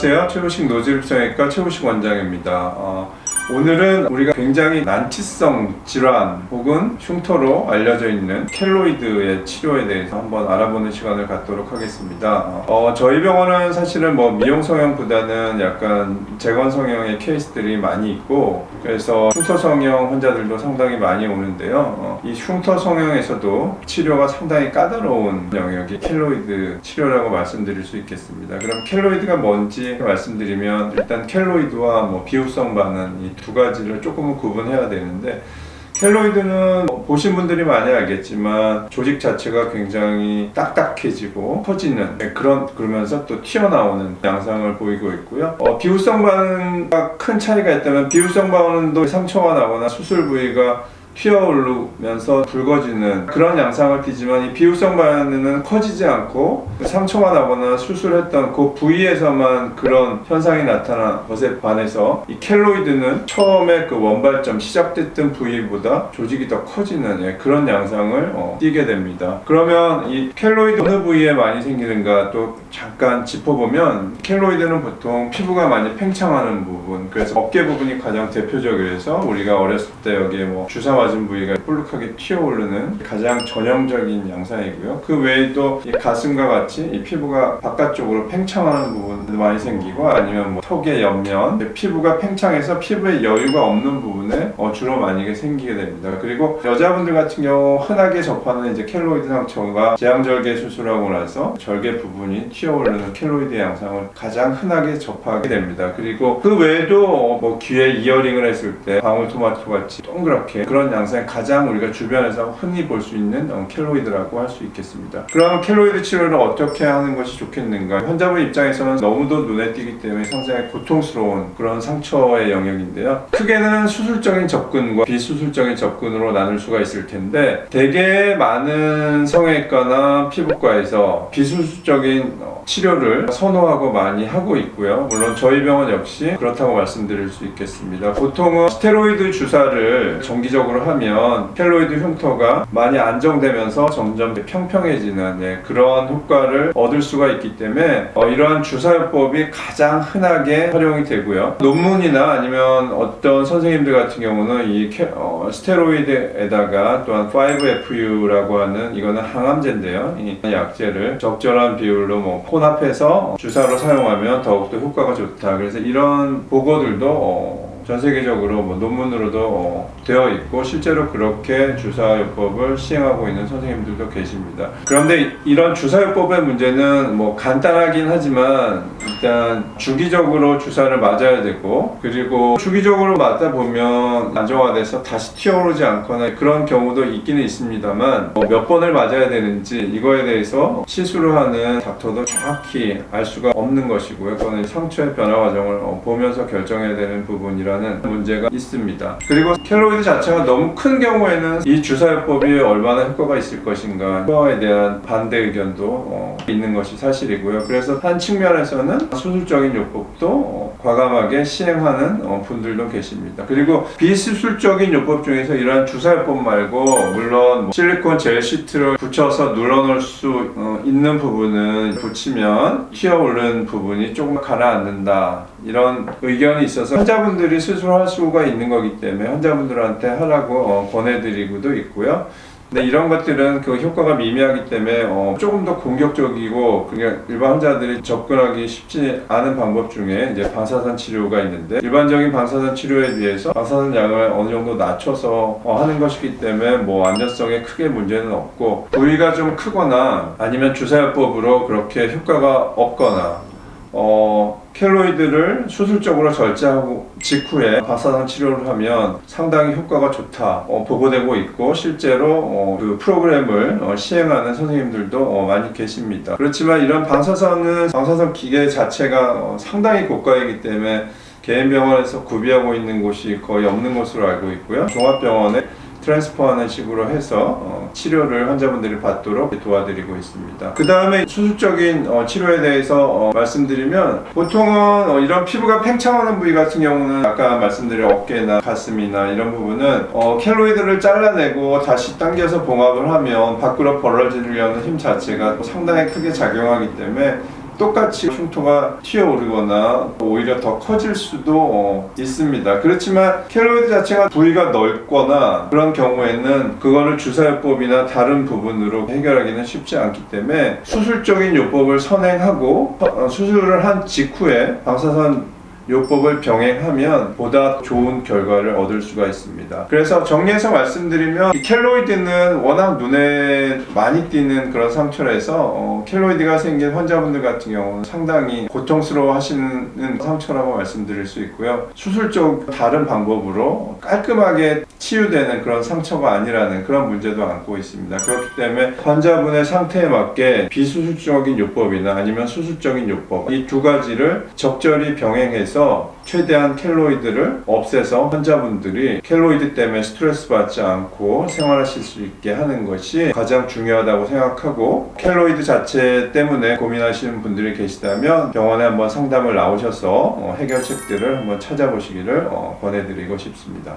안녕하세요. 최부식 노즈립성외과 최부식 원장입니다. 오늘은 우리가 굉장히 난치성 질환 혹은 흉터로 알려져 있는 켈로이드의 치료에 대해서 한번 알아보는 시간을 갖도록 하겠습니다. 저희 병원은 사실은 미용 성형보다는 약간 재건 성형의 케이스들이 많이 있고, 그래서 흉터 성형 환자들도 상당히 많이 오는데요. 이 흉터 성형에서도 치료가 상당히 까다로운 영역이 켈로이드 치료라고 말씀드릴 수 있겠습니다. 그럼 켈로이드가 뭔지 말씀드리면, 일단 켈로이드와 비후성 반응 이 두 가지를 조금은 구분해야 되는데, 켈로이드는 보신 분들이 많이 알겠지만 조직 자체가 굉장히 딱딱해지고 커지는 그러면서 또 튀어나오는 양상을 보이고 있고요. 비후성 반응과 큰 차이가 있다면, 비후성 반응도 상처가 나거나 수술 부위가 튀어오르면서 붉어지는 그런 양상을 띠지만, 이 비후성 반응은 커지지 않고 상처가 나거나 수술했던 그 부위에서만 그런 현상이 나타난 것에 반해서, 이 켈로이드는 처음에 그 원발점 시작됐던 부위보다 조직이 더 커지는 그런 양상을 띠게 됩니다. 그러면 이 켈로이드 어느 부위에 많이 생기는가 또 잠깐 짚어보면, 켈로이드는 보통 피부가 많이 팽창하는 부분, 그래서 어깨 부분이 가장 대표적이라서 우리가 어렸을 때 여기에 주사 맞은 부위가 볼록하게 튀어오르는 가장 전형적인 양상이고요. 그 외에도 이 가슴과 같이 이 피부가 바깥쪽으로 팽창하는 부분도 많이 생기고, 아니면 턱의 옆면, 피부가 팽창해서 피부에 여유가 없는 부분에 주로 많이 생기게 됩니다. 그리고 여자분들 같은 경우 흔하게 접하는 이제 켈로이드 상처가 제왕절개 수술하고 나서 절개 부분이 튀어오르는 켈로이드 양상을 가장 흔하게 접하게 됩니다. 그리고 그 외에도 귀에 이어링을 했을 때 방울토마토 같이 동그랗게 그런 양상이 가장 우리가 주변에서 흔히 볼 수 있는 켈로이드라고 할 수 있겠습니다. 그럼 켈로이드 치료를 어떻게 하는 것이 좋겠는가? 환자분 입장에서는 너무도 눈에 띄기 때문에 상당히 고통스러운 그런 상처의 영역인데요. 크게는 수술적인 접근과 비수술적인 접근으로 나눌 수가 있을 텐데, 되게 많은 성형외과나 피부과에서 비수술적인 치료를 선호하고 많이 하고 있고요. 물론 저희 병원 역시 그렇다고 말씀드릴 수 있겠습니다. 보통은 스테로이드 주사를 정기적으로 하면 켈로이드 흉터가 많이 안정되면서 점점 평평해지는 그런 효과를 얻을 수가 있기 때문에 이러한 주사요법이 가장 흔하게 활용이 되고요. 논문이나 아니면 어떤 선생님들 같은 경우는 이 스테로이드에다가 또한 5FU라고 하는, 이거는 항암제인데요. 이 약제를 적절한 비율로 혼합해서 주사로 사용하면 더욱더 효과가 좋다. 그래서 이런 보고들도 전 세계적으로 논문으로도 되어 있고, 실제로 그렇게 주사요법을 시행하고 있는 선생님들도 계십니다. 그런데 이런 주사요법의 문제는 간단하긴 하지만, 일단 주기적으로 주사를 맞아야 되고, 그리고 주기적으로 맞다 보면 안정화돼서 다시 튀어오르지 않거나 그런 경우도 있기는 있습니다만, 몇 번을 맞아야 되는지 이거에 대해서 시술을 하는 닥터도 정확히 알 수가 없는 것이고요. 그거는 상처의 변화 과정을 보면서 결정해야 되는 부분이라는 문제가 있습니다. 그리고 켈로이드 자체가 너무 큰 경우에는 이 주사요법이 얼마나 효과가 있을 것인가, 효과에 대한 반대 의견도 있는 것이 사실이고요. 그래서 한 측면에서는 수술적인 요법도 과감하게 시행하는 분들도 계십니다. 그리고 비수술적인 요법 중에서 이러한 주사요법 말고, 물론 실리콘 젤 시트를 붙여서 눌러놓을 수 있는 부분은 붙이면 튀어오른 부분이 조금 가라앉는다, 이런 의견이 있어서 환자분들이 스스로 할 수가 있는 거기 때문에 환자분들한테 하라고 권해드리고도 있고요. 근데 이런 것들은 그 효과가 미미하기 때문에 조금 더 공격적이고 그냥 일반 환자들이 접근하기 쉽지 않은 방법 중에 이제 방사선 치료가 있는데, 일반적인 방사선 치료에 비해서 방사선 양을 어느 정도 낮춰서 하는 것이기 때문에 안전성에 크게 문제는 없고, 부위가 좀 크거나 아니면 주사요법으로 그렇게 효과가 없거나 켈로이드를 수술적으로 절제하고 직후에 방사선 치료를 하면 상당히 효과가 좋다 보고되고 있고, 실제로 그 프로그램을 시행하는 선생님들도 많이 계십니다. 그렇지만 이런 방사선 기계 자체가 상당히 고가이기 때문에 개인 병원에서 구비하고 있는 곳이 거의 없는 것으로 알고 있고요. 종합병원에 트랜스퍼하는 식으로 해서 치료를 환자분들이 받도록 도와드리고 있습니다. 그 다음에 수술적인 치료에 대해서 말씀드리면, 보통은 이런 피부가 팽창하는 부위 같은 경우는 아까 말씀드린 어깨나 가슴이나 이런 부분은 켈로이드를 잘라내고 다시 당겨서 봉합을 하면 밖으로 벌어지려는 힘 자체가 상당히 크게 작용하기 때문에 똑같이 흉터가 튀어오르거나 오히려 더 커질 수도 있습니다. 그렇지만 켈로이드 자체가 부위가 넓거나 그런 경우에는 그거를 주사요법이나 다른 부분으로 해결하기는 쉽지 않기 때문에 수술적인 요법을 선행하고 수술을 한 직후에 방사선 요법을 병행하면 보다 좋은 결과를 얻을 수가 있습니다. 그래서 정리해서 말씀드리면 이 켈로이드는 워낙 눈에 많이 띄는 그런 상처라서 켈로이드가 생긴 환자분들 같은 경우는 상당히 고통스러워 하시는 상처라고 말씀드릴 수 있고요. 수술적 다른 방법으로 깔끔하게 치유되는 그런 상처가 아니라는 그런 문제도 안고 있습니다. 그렇기 때문에 환자분의 상태에 맞게 비수술적인 요법이나 아니면 수술적인 요법 이 두 가지를 적절히 병행해서 최대한 켈로이드를 없애서 환자분들이 켈로이드 때문에 스트레스 받지 않고 생활하실 수 있게 하는 것이 가장 중요하다고 생각하고, 켈로이드 자체 때문에 고민하시는 분들이 계시다면 병원에 한번 상담을 나오셔서 해결책들을 한번 찾아보시기를 권해드리고 싶습니다.